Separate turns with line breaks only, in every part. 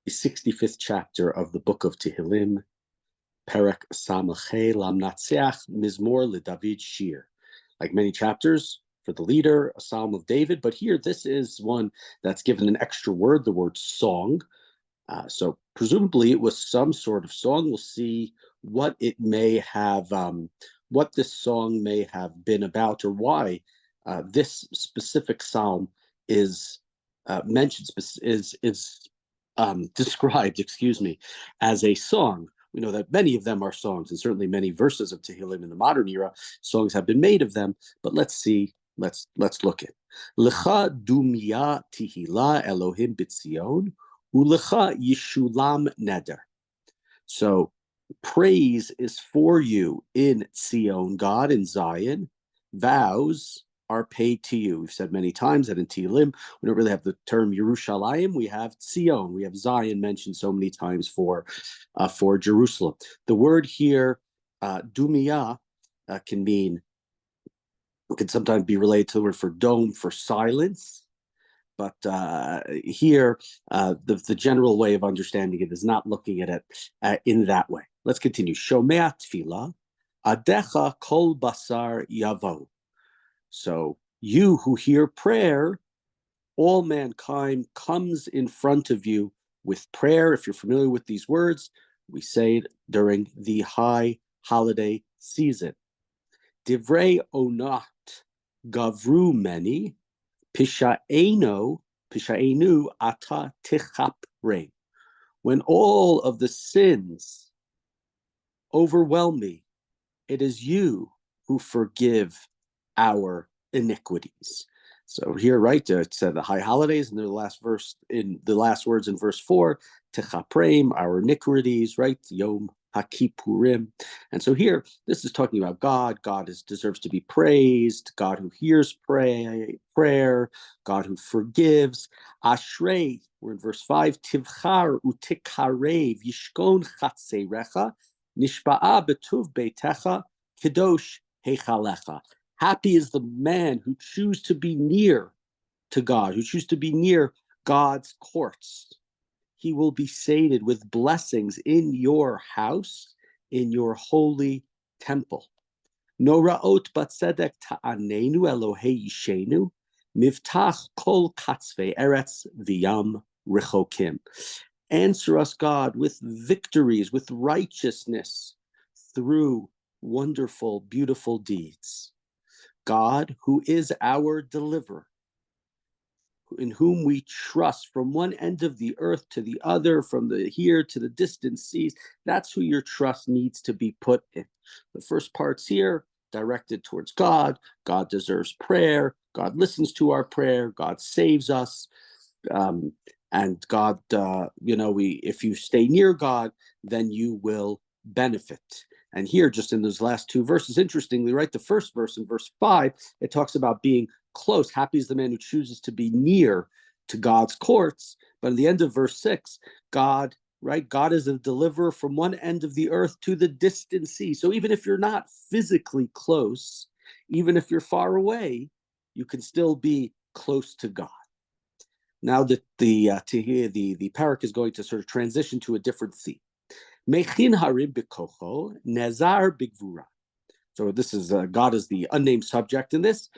the 65th chapter of the book of Tehillim, Perek Samachay Lamnatseach Mizmor LeDavid Shir. Like many chapters, for the leader, a psalm of David, but here this is one that's given an extra word, the word song. So presumably it was some sort of song. We'll see what it may have, what this song may have been about, or why this specific psalm is mentioned, described, as a song. We know that many of them are songs, and certainly many verses of Tehillim in the modern era, songs have been made of them. But let's see. Let's look at Lecha Dumya Tihila Elohim B'Tzion Ulecha Yishulam Neder. So praise is for you in Tzion, God, in Zion. Vows are paid to you. We've said many times that in Tehillim, we don't really have the term Yerushalayim. We have Tzion. We have Zion mentioned so many times for Jerusalem. The word here, Dumya, can sometimes be related to the word for dome, for silence. But here, the general way of understanding it is not looking at it in that way. Let's continue. Shomea tefillah, adecha kol basar yavo. So you who hear prayer, all mankind comes in front of you with prayer. If you're familiar with these words, we say it during the high holiday season. Divrei onat gavru many, pishaenu ata tichapre. When all of the sins overwhelm me, it is you who forgive our iniquities. So here, right, it said the high holidays, and the last words in verse 4, tichaprem, our iniquities, right, Yom HaKippurim. And so here, this is talking about God. God deserves to be praised. God who hears prayer. God who forgives. Ashrei, we're in verse 5, Tivchar utikarev yishkon chatzerecha nishba'a betuv beitecha kedosh heichalecha. Happy is the man who chooses to be near to God, who chooses to be near God's courts. He will be sated with blessings in your house, in your holy temple. Noraot batzedek ta'anenu Elohei yishenu, miftach kol katzvei eretz v'yam rechokim. Answer us, God, with victories, with righteousness, through wonderful, beautiful deeds. God, who is our deliverer, in whom we trust from one end of the earth to the other, from the here to the distant seas. That's who your trust needs to be put in. The first part's here, directed towards God. God deserves prayer. God listens to our prayer. God saves us. And God, if you stay near God, then you will benefit. And here, just in those last two verses, interestingly, right, the first verse, in verse 5, it talks about being close. Happy is the man who chooses to be near to God's courts. But in the end of verse 6, God is a deliverer from one end of the earth to the distant sea. So even if you're not physically close, even if you're far away, you can still be close to God. Now that the parak is going to sort of transition to a different theme. Mechin harim b'kocho, nezar b'gvura. So this is God is the unnamed subject in this,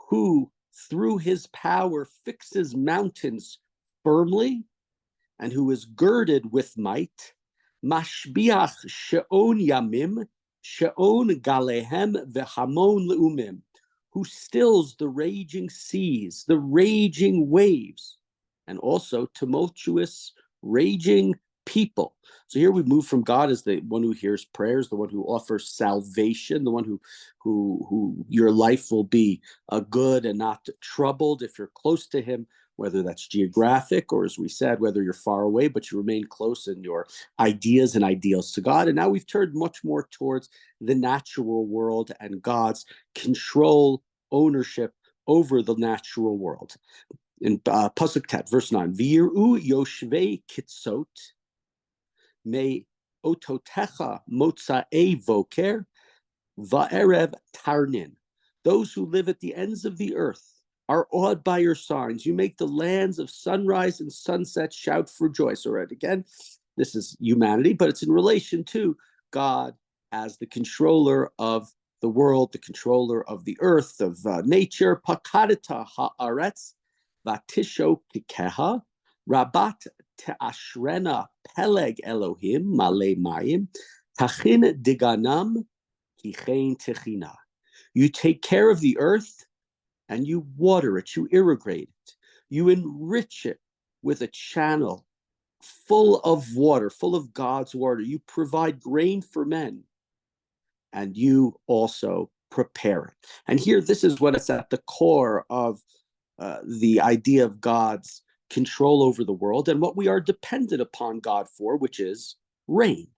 who through his power fixes mountains firmly, and who is girded with might. Mashbiach she'on yamim, she'on galehem v'hamon leumim, who stills the raging seas, the raging waves, and also tumultuous, raging people. So here we move from God as the one who hears prayers, the one who offers salvation, the one who your life will be good and not troubled if you're close to him, whether that's geographic or, as we said, whether you're far away, but you remain close in your ideas and ideals to God. And now we've turned much more towards the natural world and God's control, ownership over the natural world. In Pasuk Tet, verse 9, V'yiru yoshvei kitzot, me ototecha motza'e voker, va'erev tarnin. Those who live at the ends of the earth are awed by your signs. You make the lands of sunrise and sunset shout for joy. So, right, again, this is humanity, but it's in relation to God as the controller of the world, the controller of the earth, of nature. Pakadita haaretz vatisho kikeha rabat te'ashrena peleg Elohim male mayim tachin diganam kichein techina. You take care of the earth and you water it, you irrigate it, you enrich it with a channel full of water, full of God's water. You provide grain for men, and you also prepare it. And here, this is what is at the core of the idea of God's control over the world and what we are dependent upon God for, which is rain.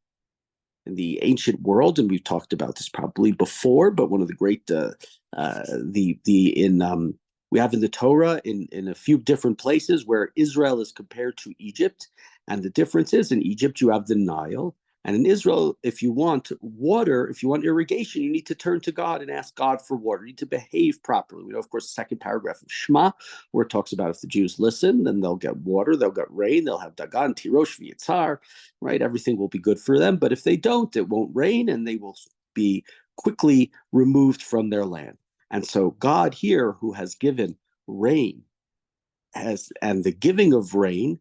In the ancient world, and we've talked about this probably before, but one of the great we have in the Torah in a few different places where Israel is compared to Egypt, and the difference is in Egypt you have the Nile, and in Israel, if you want water, if you want irrigation, you need to turn to God and ask God for water. You need to behave properly. We know, of course, the second paragraph of Shema, where it talks about if the Jews listen, then they'll get water, they'll get rain, they'll have Dagan, Tirosh, V'yitzar, right? Everything will be good for them. But if they don't, it won't rain, and they will be quickly removed from their land. And so God here, who has given rain, and the giving of rain,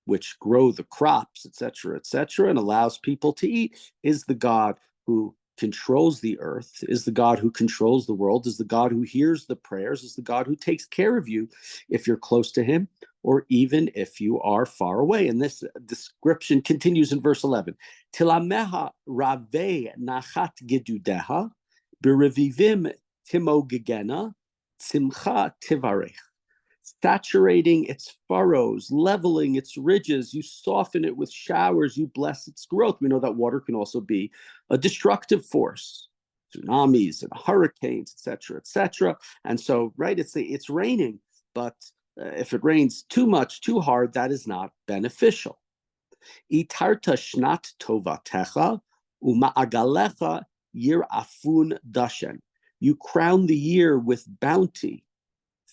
which grow the crops, etc., and allows people to eat, is the God who controls the earth, is the God who controls the world, is the God who hears the prayers, is the God who takes care of you if you're close to him, or even if you are far away. And this description continues in verse 11. Tilameha rave nachat gedudeha, berevivim timogegena, simcha tivarech. Saturating its furrows, leveling its ridges, you soften it with showers, you bless its growth. We know that water can also be a destructive force, tsunamis and hurricanes, etc. And so, right, it's raining, but if it rains too much, too hard, that is not beneficial. Itarta shnat tovatecha uma'agalecha yirafun dashen. You crown the year with bounty.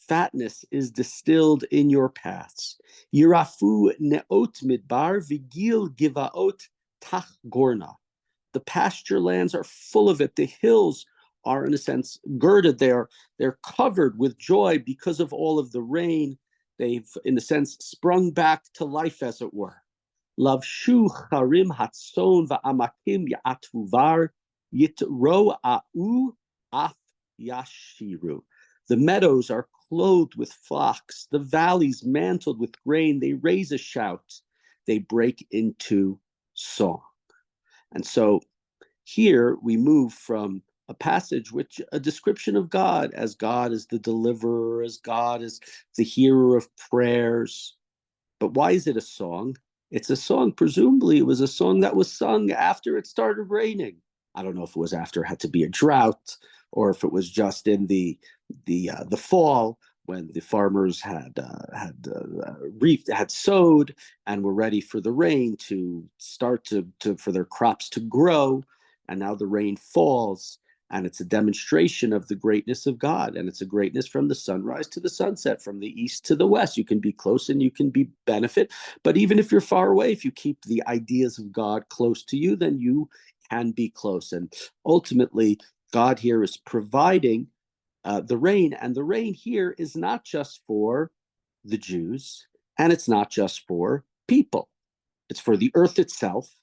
Fatness is distilled in your paths. Yirafu neot midbar vigil givaot tach gorna. The pasture lands are full of it. The hills are, in a sense, girded. They're covered with joy because of all of the rain. They've, in a sense, sprung back to life, as it were. Lavshu charim hatson va'amakim ya'atvuvar yitro a'u af yashiru. The meadows are clothed with flocks, the valleys mantled with grain. They raise a shout, they break into song. And so here we move from a passage which a description of God as the deliverer, as God as the hearer of prayers. But why is it a song? It's a song, presumably it was a song that was sung after it started raining. I don't know if it was after it had to be a drought, or if it was just in the fall when the farmers had reaped, had sowed, and were ready for the rain to start for their crops to grow, and now the rain falls, and it's a demonstration of the greatness of God, and it's a greatness from the sunrise to the sunset, from the east to the west. You can be close and you can be benefit, but even if you're far away, if you keep the ideas of God close to you, then you can be close. And ultimately, God here is providing the rain, and the rain here is not just for the Jews, and it's not just for people. It's for the earth itself,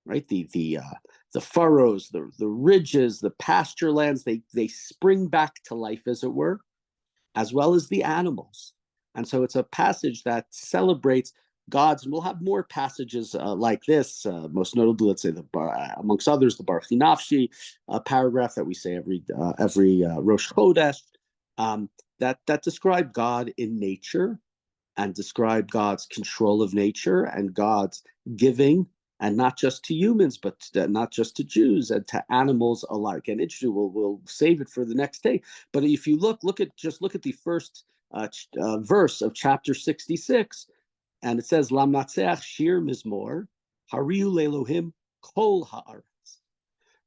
right? The furrows, the ridges, the pasture lands, they spring back to life, as it were, as well as the animals. And so it's a passage that celebrates God's, and we'll have more passages like this, most notably, let's say, amongst others, the Baruch Nafshi paragraph that we say every Rosh Chodesh, that describe God in nature and describe God's control of nature and God's giving, and not just to humans, but not just to Jews and to animals alike. And interesting, we'll save it for the next day. But if you look at the first verse of chapter 66. And it says, Lamnatseach shir mizmor, hariu lelohim kol haaretz.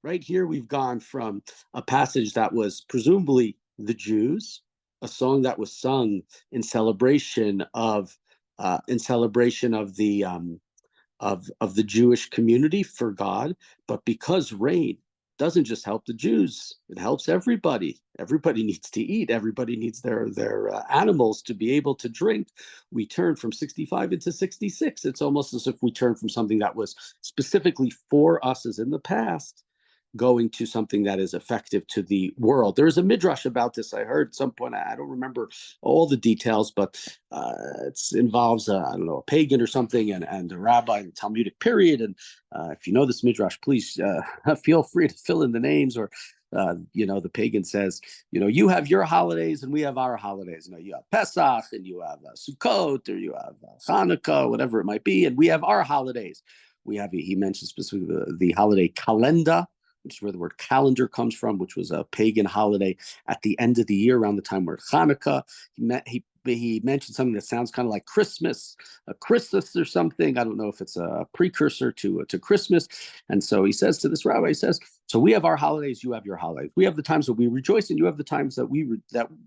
Right here, we've gone from a passage that was presumably the Jews, a song that was sung in celebration of the of the Jewish community for God, but because rain doesn't just help the Jews, it helps everybody. Everybody needs to eat. Everybody needs their animals to be able to drink. We turn from 65 into 66. It's almost as if we turn from something that was specifically for us as in the past, going to something that is effective to the world. There is a midrash about this I heard at some point. I don't remember all the details, but it involves I don't know, a pagan or something, and a rabbi in the Talmudic period. And if you know this midrash, please feel free to fill in the names. Or the pagan says, you have your holidays and we have our holidays. You have Pesach and you have Sukkot, or you have Hanukkah, whatever it might be, and we have our holidays. He mentions specifically the holiday calendar, which is where the word calendar comes from, which was a pagan holiday at the end of the year, around the time where Hanukkah. He mentioned something that sounds kind of like Christmas, a Christmas or something. I don't know if it's a precursor to Christmas. And so he says to this rabbi, he says, so we have our holidays, you have your holidays. We have the times that we rejoice, and you have the times that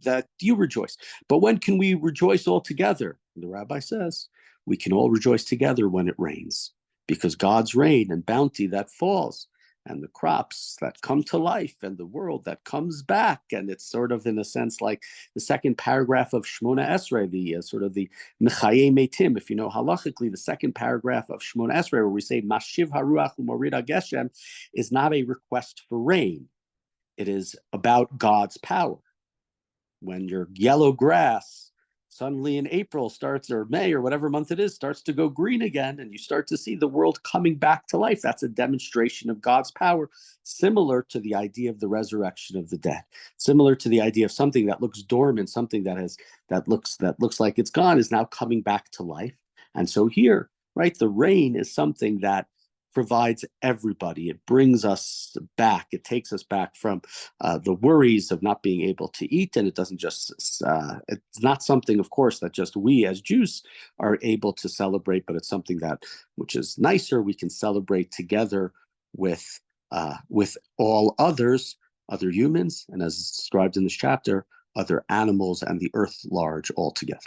that you rejoice. But when can we rejoice all together? And the rabbi says, we can all rejoice together when it rains, because God's rain and bounty that falls, and the crops that come to life, and the world that comes back. And it's sort of, in a sense, like the second paragraph of Shmona Esrei, the sort of the Mechaye Meitim. If you know halachically, the second paragraph of Shmona Esrei, where we say Mashiv Haruach U'Morida Geshem, is not a request for rain. It is about God's power. When your yellow grass suddenly in April starts, or May, or whatever month it is, starts to go green again, and you start to see the world coming back to life, that's a demonstration of God's power, similar to the idea of the resurrection of the dead, similar to the idea of something that looks dormant, something that looks like it's gone, is now coming back to life. And so here, right, the rain is something that provides everybody. It brings us back. It takes us back from the worries of not being able to eat. And it doesn't just, it's not something, of course, that just we as Jews are able to celebrate, but it's something which is nicer, we can celebrate together with all others, other humans, and as described in this chapter, other animals and the earth large altogether.